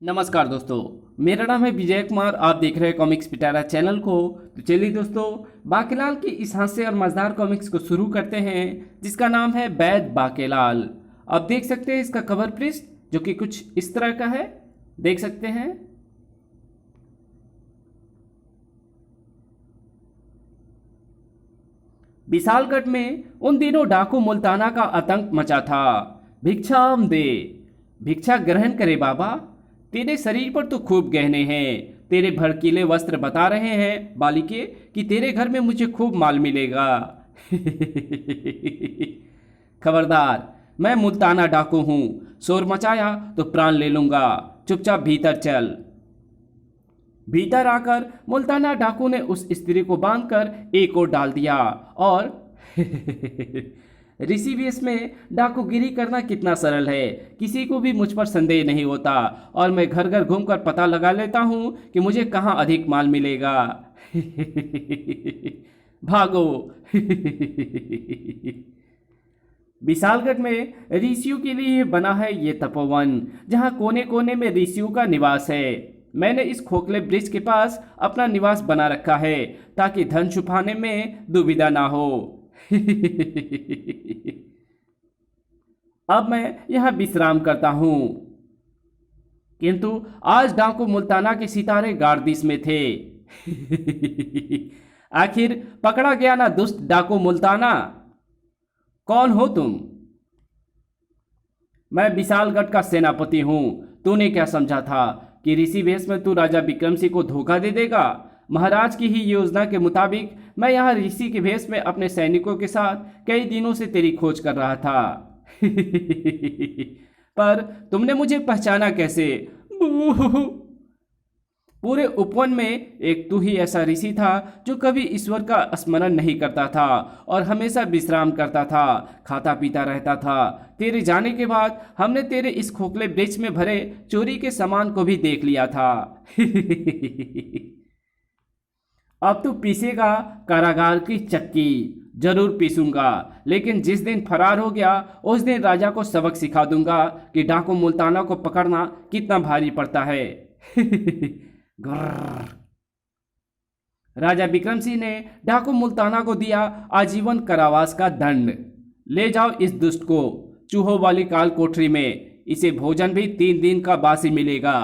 नमस्कार दोस्तों। मेरा नाम है विजय कुमार। आप देख रहे हैं कॉमिक्स पिटारा चैनल को। तो चलिए दोस्तों, बाकेलाल की इस हास्य और मजेदार कॉमिक्स को शुरू करते हैं, जिसका नाम है बैद बाकेलाल। आप देख सकते हैं इसका कवर पृष्ठ, जो कि कुछ इस तरह का है। देख सकते हैं। विशालगढ़ में उन दिनों डाकू मुल्ताना का आतंक मचा था। भिक्षाम दे, भिक्षा ग्रहण करे बाबा। तेरे शरीर पर तो खूब गहने हैं। तेरे भड़कीले वस्त्र बता रहे हैं बालिके कि तेरे घर में मुझे खूब माल मिलेगा। खबरदार, मैं मुल्ताना डाकू हूं। शोर मचाया तो प्राण ले लूंगा। चुपचाप भीतर चल। भीतर आकर मुल्ताना डाकू ने उस स्त्री को बांधकर एक ओर डाल दिया और ऋषिवेश में डाकूगिरी करना कितना सरल है। किसी को भी मुझ पर संदेह नहीं होता और मैं घर घर घूमकर पता लगा लेता हूं कि मुझे कहां अधिक माल मिलेगा। भागो। विशालगढ़ में ऋषियों के लिए बना है ये तपोवन, जहां कोने कोने में ऋषियों का निवास है। मैंने इस खोखले ब्रिज के पास अपना निवास बना रखा है ताकि धन छुपाने में दुविधा ना हो। अब मैं यहाँ विश्राम करता हूँ, किंतु आज डाकू मुल्ताना के सितारे गार्दिश में थे। आखिर पकड़ा गया ना दुष्ट डाकू मुल्ताना। कौन हो तुम? मैं विशालगढ़ का सेनापति हूँ। तूने क्या समझा था कि ऋषिवेश में तू राजा विक्रम सिंह को धोखा दे देगा? महाराज की ही योजना के मुताबिक मैं यहाँ ऋषि के भेष में अपने सैनिकों के साथ कई दिनों से तेरी खोज कर रहा था। पर तुमने मुझे पहचाना कैसे? पूरे उपवन में एक तू ही ऐसा ऋषि था जो कभी ईश्वर का स्मरण नहीं करता था और हमेशा विश्राम करता था, खाता पीता रहता था। तेरे जाने के बाद हमने तेरे इस खोखले वृक्ष में भरे चोरी के सामान को भी देख लिया था। अब तू पीसेगा कारागार की चक्की। जरूर पीसूंगा, लेकिन जिस दिन फरार हो गया उस दिन राजा को सबक सिखा दूंगा कि डाकू मुल्ताना को पकड़ना कितना भारी पड़ता है। ग्रर्र। राजा विक्रम सिंह ने डाकू मुल्ताना को दिया आजीवन कारावास का दंड। ले जाओ इस दुष्ट को चूहों वाली काल कोठरी में। इसे भोजन भी 3 दिन का बासी मिलेगा।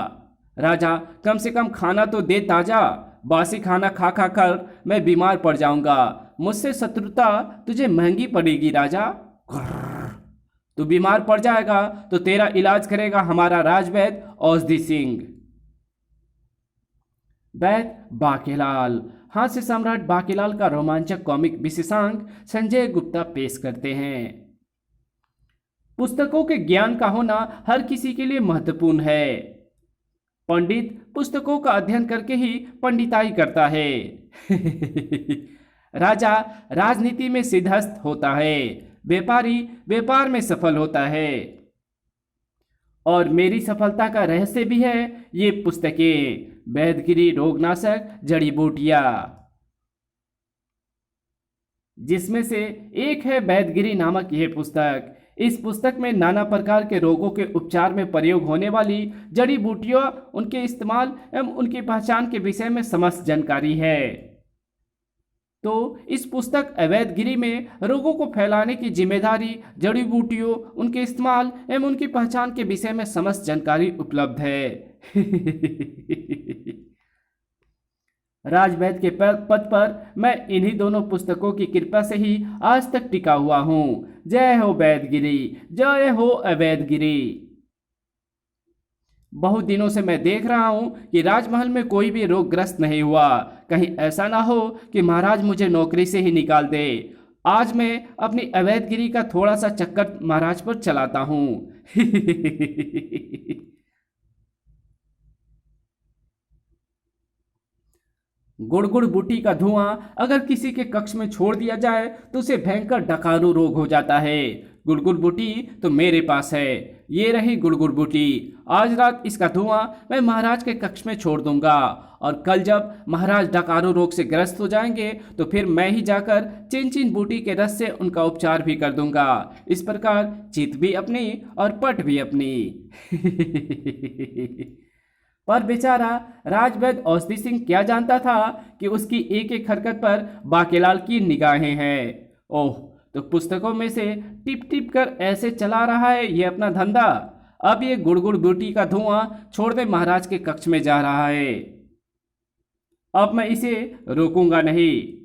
राजा, कम से कम खाना तो दे ताजा। बासी खाना खा खा कर मैं बीमार पड़ जाऊंगा। मुझसे शत्रुता तुझे महंगी पड़ेगी राजा। ग्रर्र। तू बीमार पड़ जाएगा तो तेरा इलाज करेगा हमारा राजवैद्य औषधि सिंह। वैद बाकेलाल। हास्य सम्राट बाकेलाल का रोमांचक कॉमिक विशेषांक संजय गुप्ता पेश करते हैं। पुस्तकों के ज्ञान का होना हर किसी के लिए महत्वपूर्ण है। पंडित पुस्तकों का अध्ययन करके ही पंडिताई करता है। राजा राजनीति में सिद्धहस्त होता है। व्यापारी व्यापार में सफल होता है। और मेरी सफलता का रहस्य भी है ये पुस्तकें, वैद्यगिरी रोगनाशक जड़ी बूटियां, जिसमें से एक है वैद्यगिरी नामक यह पुस्तक। इस पुस्तक में नाना प्रकार के रोगों के उपचार में प्रयोग होने वाली जड़ी बूटियों, उनके इस्तेमाल एवं उनकी पहचान के विषय में समस्त जानकारी है। तो इस पुस्तक अवैधगिरी में रोगों को फैलाने की जिम्मेदारी, जड़ी बूटियों, उनके इस्तेमाल एवं उनकी पहचान के विषय में समस्त जानकारी उपलब्ध है। राजवैद्य के पद पर मैं इन्हीं दोनों पुस्तकों की कृपा से ही आज तक टिका हुआ हूँ। जय हो वैद्यगिरी, जय हो अवैधगिरी। बहुत दिनों से मैं देख रहा हूं कि राजमहल में कोई भी रोगग्रस्त नहीं हुआ। कहीं ऐसा ना हो कि महाराज मुझे नौकरी से ही निकाल दे। आज मैं अपनी अवैधगिरी का थोड़ा सा चक्कर महाराज पर चलाता हूं। गुड़गुड़ बूटी का धुआं अगर किसी के कक्ष में छोड़ दिया जाए तो उसे भयंकर डकारू रोग हो जाता है। गुड़गुड़ बूटी तो मेरे पास है। ये रही गुड़गुड़ बूटी। आज रात इसका धुआं मैं महाराज के कक्ष में छोड़ दूंगा और कल जब महाराज डकारू रोग से ग्रस्त हो जाएंगे तो फिर मैं ही जाकर चिन चिन बूटी के रस से उनका उपचार भी कर दूंगा। इस प्रकार चित भी अपनी और पट भी अपनी। पर बेचारा राजवैद्य औषधि सिंह क्या जानता था कि उसकी एक एक हरकत पर बाकेलाल की निगाहें हैं। ओह, तो पुस्तकों में से टिप टिप कर ऐसे चला रहा है ये अपना धंधा। अब ये गुड़गुड़ बूटी का धुआं छोड़ते महाराज के कक्ष में जा रहा है। अब मैं इसे रोकूंगा नहीं,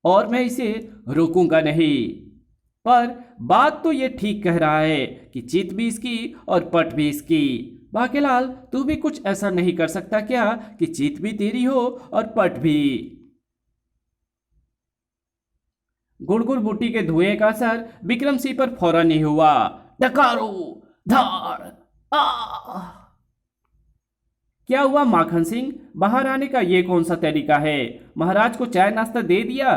और मैं इसे रोकूंगा नहीं। पर बात तो ये ठीक कह रहा है कि चित भी इसकी और पट भी इसकी। बाकेलाल, तू भी कुछ ऐसा नहीं कर सकता क्या कि चित भी तेरी हो और पट भी? गुड़गुड़ बूटी के धुएं का असर विक्रम सिंह पर फौरन नहीं हुआ। डकारो, धार, आ! क्या हुआ माखन सिंह, बाहर आने का ये कौन सा तरीका है? महाराज को चाय नाश्ता दे दिया?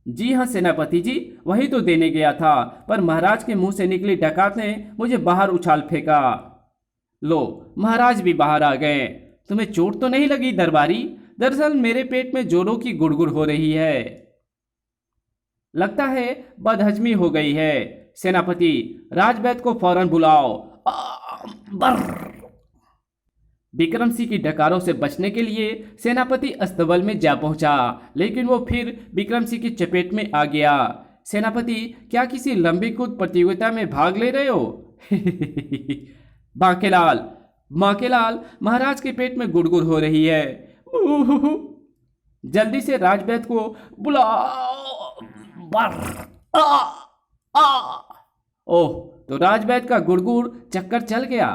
जी हाँ सेनापति जी, वही तो देने गया था, पर महाराज के मुंह से निकली डकात ने मुझे बाहर उछाल फेंका। लो, महाराज भी बाहर आ गए। तुम्हें चोट तो नहीं लगी दरबारी? दरअसल मेरे पेट में जोरों की गुड़गुड़ हो रही है। लगता है बदहजमी हो गई है। सेनापति, राजवैद्य को फौरन बुलाओ। बर्र। विक्रम सिंह की डकारों से बचने के लिए सेनापति अस्तबल में जा पहुंचा, लेकिन वो फिर विक्रम सिंह की चपेट में आ गया। सेनापति, क्या किसी लंबी कूद प्रतियोगिता में भाग ले रहे हो? बाकेलाल, बाकेलाल, महाराज के पेट में गुड़गुड़ हो रही है। जल्दी से राजवैद्य को बुलाओ। ओह, तो राजवैद्य का गुड़गुड़ चक्कर चल गया।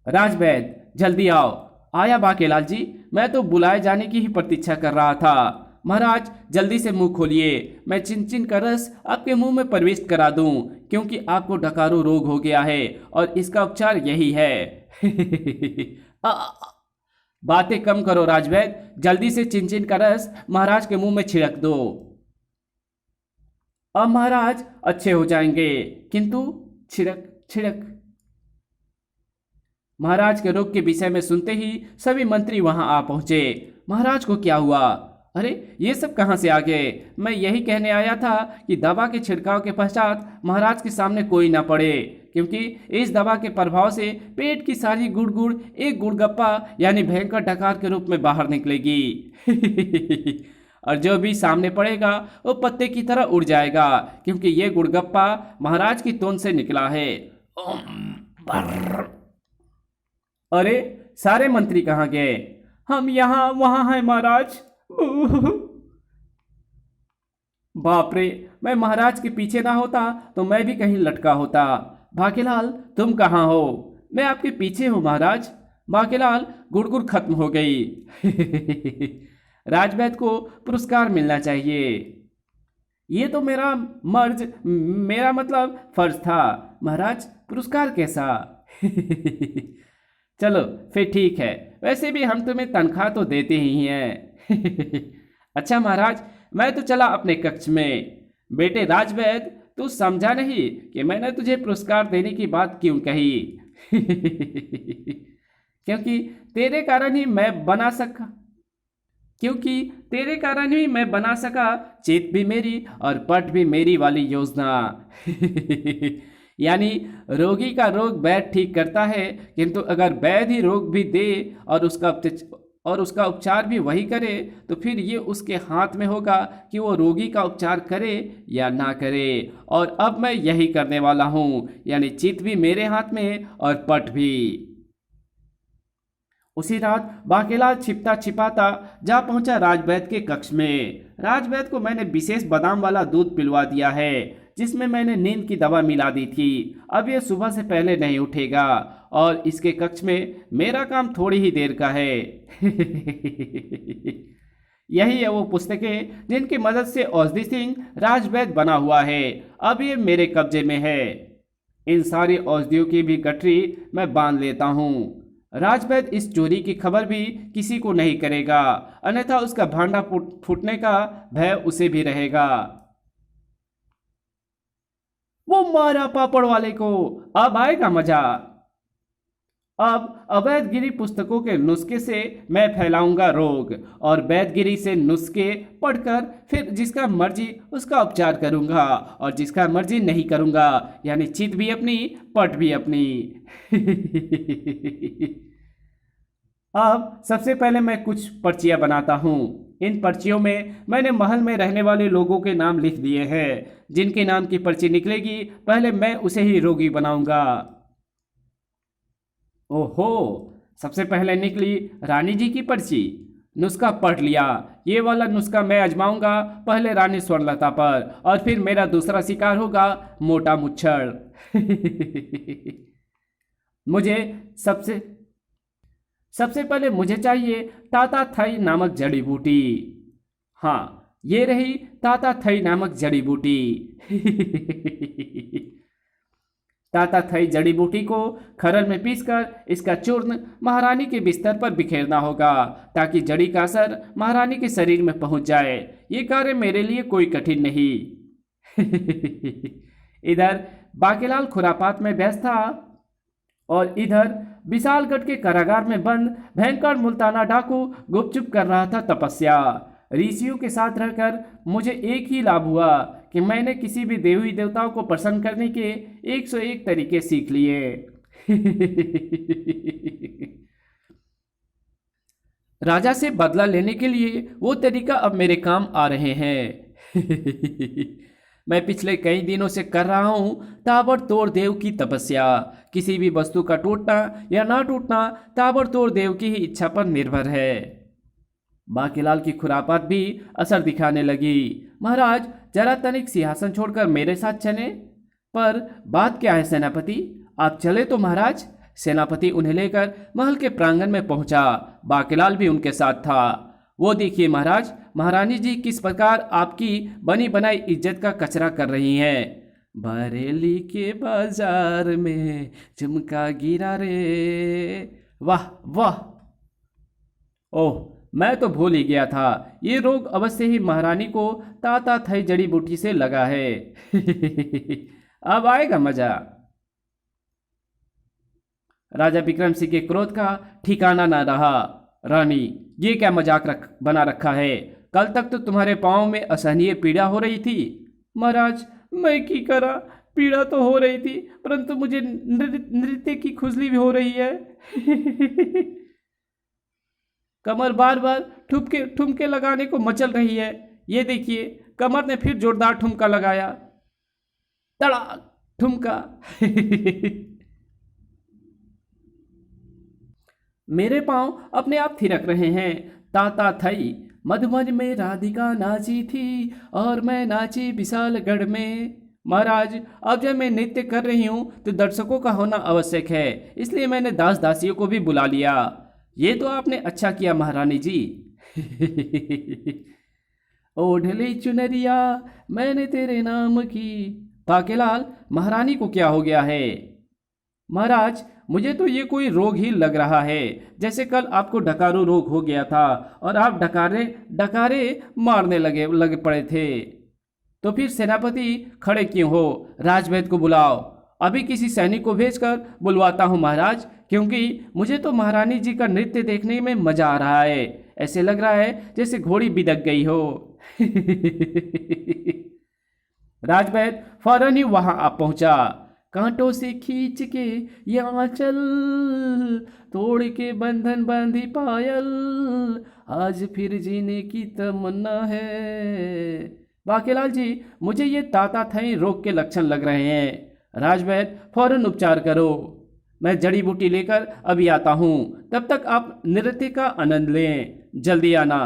राजवैद्य, जल्दी आओ। आया बाकेलाल जी, मैं तो बुलाए जाने की ही प्रतीक्षा कर रहा था। महाराज, जल्दी से मुंह खोलिए, मैं चिनचिन का रस आपके मुंह में प्रविष्ट करा दूं, क्योंकि आपको डकारो रोग हो गया है और इसका उपचार यही है। बातें कम करो राजवैद्य, जल्दी से चिनचिन का रस महाराज के मुंह में छिड़क दो। अब महाराज अच्छे हो जाएंगे, किंतु छिड़क छिड़क। महाराज के रोग के विषय में सुनते ही सभी मंत्री वहां आ पहुंचे। महाराज को क्या हुआ? अरे, ये सब कहां से आ गए? मैं यही कहने आया था कि दवा के छिड़काव के पश्चात महाराज के सामने कोई ना पड़े, क्योंकि इस दवा के प्रभाव से पेट की सारी गुड़गुड़ एक गुड़गप्पा यानी भयंकर डकार के रूप में बाहर निकलेगी। और जो भी सामने पड़ेगा वो पत्ते की तरह उड़ जाएगा, क्योंकि ये गुड़गप्पा महाराज की तोंद से निकला है। अरे, सारे मंत्री कहाँ गए? हम यहाँ वहाँ हैं महाराज। बाप रे, मैं महाराज के पीछे ना होता तो मैं भी कहीं लटका होता। बाकेलाल, तुम कहाँ हो? मैं आपके पीछे हूँ महाराज। बाकेलाल, गुड़गुड़ खत्म हो गई। राजवैद्य को पुरस्कार मिलना चाहिए। ये तो मेरा मतलब फर्ज था महाराज, पुरस्कार कैसा? चलो फिर ठीक है, वैसे भी हम तुम्हें तनख्वाह तो देते ही हैं। अच्छा महाराज, मैं तो चला अपने कक्ष में। बेटे राजवैद्य, तू समझा नहीं कि मैंने तुझे पुरस्कार देने की बात क्यों कही? क्योंकि तेरे कारण ही मैं बना सका चित भी मेरी और पट भी मेरी वाली योजना। यानी रोगी का रोग वैद्य ठीक करता है, किंतु अगर वैद्य ही रोग भी दे और उसका उपचार भी वही करे, तो फिर ये उसके हाथ में होगा कि वो रोगी का उपचार करे या ना करे। और अब मैं यही करने वाला हूँ, यानी चित भी मेरे हाथ में और पट भी। उसी रात बाकेलाल छिपता छिपाता जा पहुंचा राजवैद्य के कक्ष में। राजवैद्य को मैंने विशेष बादाम वाला दूध पिलवा दिया है, जिसमें मैंने नींद की दवा मिला दी थी। अब यह सुबह से पहले नहीं उठेगा और इसके कक्ष में मेरा काम थोड़ी ही देर का है। यही है वो पुस्तकें जिनकी मदद से औषधि सिंह राजवैद्य बना हुआ है। अब ये मेरे कब्जे में है। इन सारी औषधियों की भी गठरी मैं बांध लेता हूँ। राजवैद्य इस चोरी की खबर भी किसी को नहीं करेगा, अन्यथा उसका भांडा फूटने का भय उसे भी रहेगा। वो मारा पापड़ वाले को, अब आएगा मजा। अब अवैधगिरी पुस्तकों के नुस्खे से मैं फैलाऊंगा रोग और वैधगिरी से नुस्खे पढ़कर फिर जिसका मर्जी उसका उपचार करूंगा और जिसका मर्जी नहीं करूंगा, यानी चित भी अपनी पट भी अपनी। अब सबसे पहले मैं कुछ पर्चियां बनाता हूँ। इन पर्चियों में मैंने महल में रहने वाले लोगों के नाम लिख दिए हैं। जिनके नाम की पर्ची निकलेगी पहले मैं उसे ही रोगी बनाऊंगा। ओहो, सबसे पहले निकली रानी जी की पर्ची। नुस्खा पढ़ लिया। ये वाला नुस्खा मैं आजमाऊंगा पहले रानी स्वर्णलता पर और फिर मेरा दूसरा शिकार होगा मोटा मुच्छड़। मुझे सबसे सबसे पहले मुझे चाहिए ताता थाई नामक जड़ी बूटी। हाँ, ये रही ताता थाई नामक जड़ी बूटी। ताता थाई जड़ी बूटी को खरल में पीसकर इसका चूर्ण महारानी के बिस्तर पर बिखेरना होगा ताकि जड़ी का असर महारानी के शरीर में पहुंच जाए। ये कार्य मेरे लिए कोई कठिन नहीं। इधर बाकीलाल खुरापात में व्यस्त था और इधर विशालगढ़ के कारागार में बंद भयंकर मुल्ताना डाकू गुपचुप कर रहा था तपस्या। ऋषियों के साथ रहकर मुझे एक ही लाभ हुआ कि मैंने किसी भी देवी देवताओं को प्रसन्न करने के 101 तरीके सीख लिए। राजा से बदला लेने के लिए वो तरीका अब मेरे काम आ रहे हैं। मैं पिछले कई दिनों से कर रहा हूं ताबड़तोड़ देव की तपस्या। किसी भी वस्तु का टूटना या ना टूटना ताबड़तोड़ देव की ही इच्छा पर निर्भर है। बाकीलाल की खुरापात भी असर दिखाने लगी। महाराज, जरा तनिक सिंहासन छोड़कर मेरे साथ चले। पर बात क्या है सेनापति? आप चले तो महाराज। सेनापति उन्हें लेकर महल के प्रांगण में पहुंचा। बाकीलाल भी उनके साथ था। वो देखिए महाराज, महारानी जी किस प्रकार आपकी बनी बनाई इज्जत का कचरा कर रही हैं। बरेली के बाजार में झुमका गिरा रे। वाह वाह। ओह, मैं तो भूल ही गया था। ये रोग अवश्य ही महारानी को ताता थाई जड़ी बूटी से लगा है। अब आएगा मजा। राजा विक्रम सिंह के क्रोध का ठिकाना ना रहा। रानी, ये क्या मजाक बना रखा है? कल तक तो तुम्हारे पाँव में असहनीय पीड़ा हो रही थी। महाराज, मैं की करा, पीड़ा तो हो रही थी परंतु मुझे नृत्य की खुजली भी हो रही है। कमर बार बार ठुमके लगाने को मचल रही है। ये देखिए, कमर ने फिर जोरदार ठुमका लगाया। तड़ाक ठुमका। मेरे पांव अपने आप थिरक रहे हैं। ताता थई मधुबन में राधिका नाची थी और मैं नाची विशालगढ़ में। महाराज, अब जब मैं नृत्य कर रही हूँ तो दर्शकों का होना आवश्यक है, इसलिए मैंने दास दासियों को भी बुला लिया। ये तो आपने अच्छा किया महारानी जी। ओढ़ ली चुनरिया मैंने तेरे नाम की। बाकीलाल, महारानी को क्या हो गया है? महाराज, मुझे तो ये कोई रोग ही लग रहा है, जैसे कल आपको डकारू रोग हो गया था और आप डकारे मारने लगे पड़े थे। तो फिर सेनापति खड़े क्यों हो? राजवैद्य को बुलाओ। अभी किसी सैनिक को भेजकर बुलवाता हूँ महाराज, क्योंकि मुझे तो महारानी जी का नृत्य देखने में मजा आ रहा है। ऐसे लग रहा है जैसे घोड़ी बिदक गई हो। राजवैद्य फौरन ही वहां आ पहुंचा। कांटों से खींच के यहाँ चल, तोड़ के बंधन बांधी पायल, आज फिर जीने की तमन्ना है। बाकीलाल जी, मुझे ये ताता थाई रोग के लक्षण लग रहे हैं। राजवैद्य, फौरन उपचार करो। मैं जड़ी बूटी लेकर अभी आता हूँ, तब तक आप नृत्य का आनंद लें। जल्दी आना।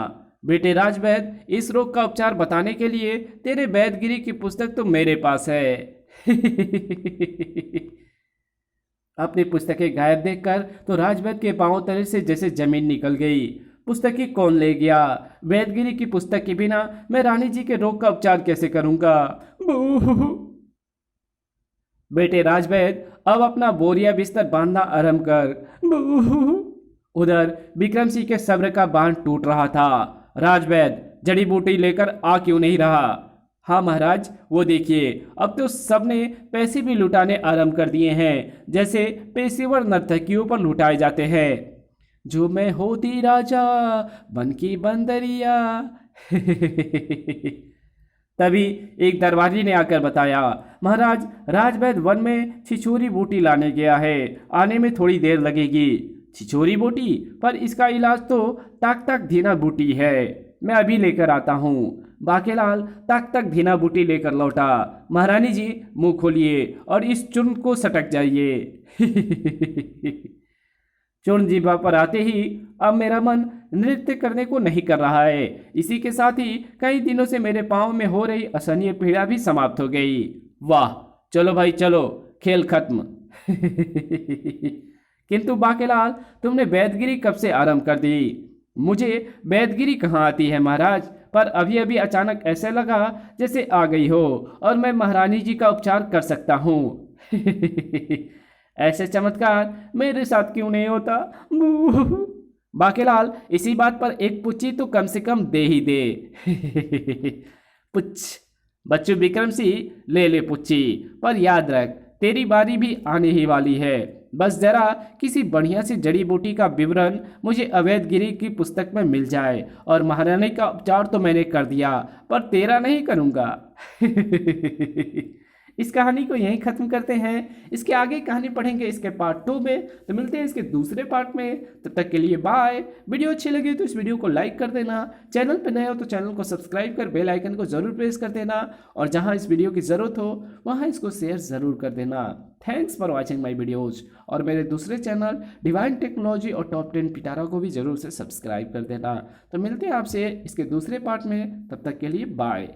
बेटे राजवैद्य, इस रोग का उपचार बताने के लिए तेरे वैद्यगिरी की पुस्तक तो मेरे पास है। अपनी पुस्तकें गायब देखकर तो राजवैद्य के पांव तले से जैसे जमीन निकल गई। पुस्तकें कौन ले गया? वैद्यगिरी की पुस्तक के बिना मैं रानी जी के रोग का उपचार कैसे करूंगा? बेटे राजवैद्य, अब अपना बोरिया बिस्तर बांधना आरंभ कर। उधर विक्रम सिंह के सब्र का बांध टूट रहा था। राजवैद्य, जड़ी बूटी लेकर आ क्यों नहीं रहा? हाँ महाराज, वो देखिए, अब तो सबने पैसे भी लुटाने आरंभ कर दिए हैं, जैसे पेशेवर नर्तकियों पर लुटाए जाते हैं। जो मैं होती राजा बन की बंदरिया। तभी एक दरबारी ने आकर बताया, महाराज, राजवैद्य वन में छिछोरी बूटी लाने गया है, आने में थोड़ी देर लगेगी। छिछोरी बूटी? पर इसका इलाज तो ताक ताक धीना बूटी है, मैं अभी लेकर आता हूँ। बाकेलाल ताक ताक धीना बूटी लेकर लौटा। महारानी जी, मुंह खोलिए और इस चूर्ण को सटक जाइए। चूर्ण जीभा पर आते ही अब मेरा मन नृत्य करने को नहीं कर रहा है। इसी के साथ ही कई दिनों से मेरे पाँव में हो रही असहनीय पीड़ा भी समाप्त हो गई। वाह, चलो भाई चलो, खेल खत्म। किंतु बाकेलाल, तुमने वैदगिरी कब से आरंभ कर दी? मुझे वैदगिरी कहाँ आती है महाराज, पर अभी अभी अचानक ऐसे लगा जैसे आ गई हो और मैं महारानी जी का उपचार कर सकता हूँ। ऐसे चमत्कार मेरे साथ क्यों नहीं होता? बाकेलाल, इसी बात पर एक पुच्ची तो कम से कम दे ही दे। पुच्छ, बच्चू विक्रम सिंह, ले ले पुच्ची, पर याद रख तेरी बारी भी आने ही वाली है। बस जरा किसी बढ़िया सी जड़ी बूटी का विवरण मुझे अवैधगिरी की पुस्तक में मिल जाए। और महारानी का उपचार तो मैंने कर दिया, पर तेरा नहीं करूँगा। इस कहानी को यहीं ख़त्म करते हैं। इसके आगे कहानी पढ़ेंगे इसके पार्ट 2 में, तो मिलते हैं इसके दूसरे पार्ट में। तब तक के लिए बाय। वीडियो अच्छी लगी तो इस वीडियो को लाइक कर देना, चैनल पर नए हो तो चैनल को सब्सक्राइब कर बेल आइकन को ज़रूर प्रेस कर देना, और जहाँ इस वीडियो की ज़रूरत हो वहाँ इसको शेयर ज़रूर कर देना। Thanks for watching my videos. और मेरे दूसरे चैनल डिवाइन टेक्नोलॉजी और टॉप 10 पिटारा को भी ज़रूर से सब्सक्राइब कर देना। तो मिलते हैं आपसे इसके दूसरे पार्ट में, तब तक के लिए बाय।